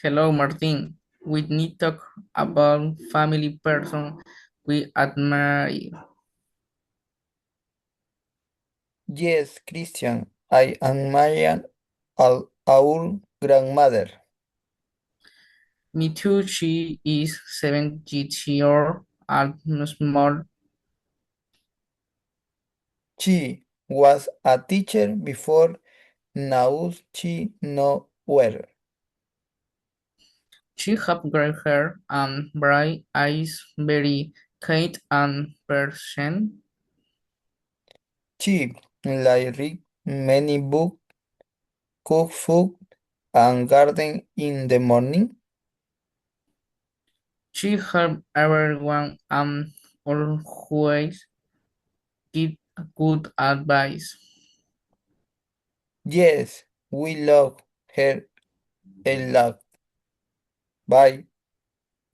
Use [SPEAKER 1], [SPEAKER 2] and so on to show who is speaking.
[SPEAKER 1] Hello, Martin. We need to talk about family person we admire.
[SPEAKER 2] Yes, Christian, I admire our grandmother.
[SPEAKER 1] Me too. She is 70 years and small.
[SPEAKER 2] She was a teacher before, now she no where.
[SPEAKER 1] She have gray hair and bright eyes, very kind and patient.
[SPEAKER 2] She like read many books, cook food, and garden in the morning.
[SPEAKER 1] She help everyone and always give good advice.
[SPEAKER 2] Yes, we love her a lot. Bye.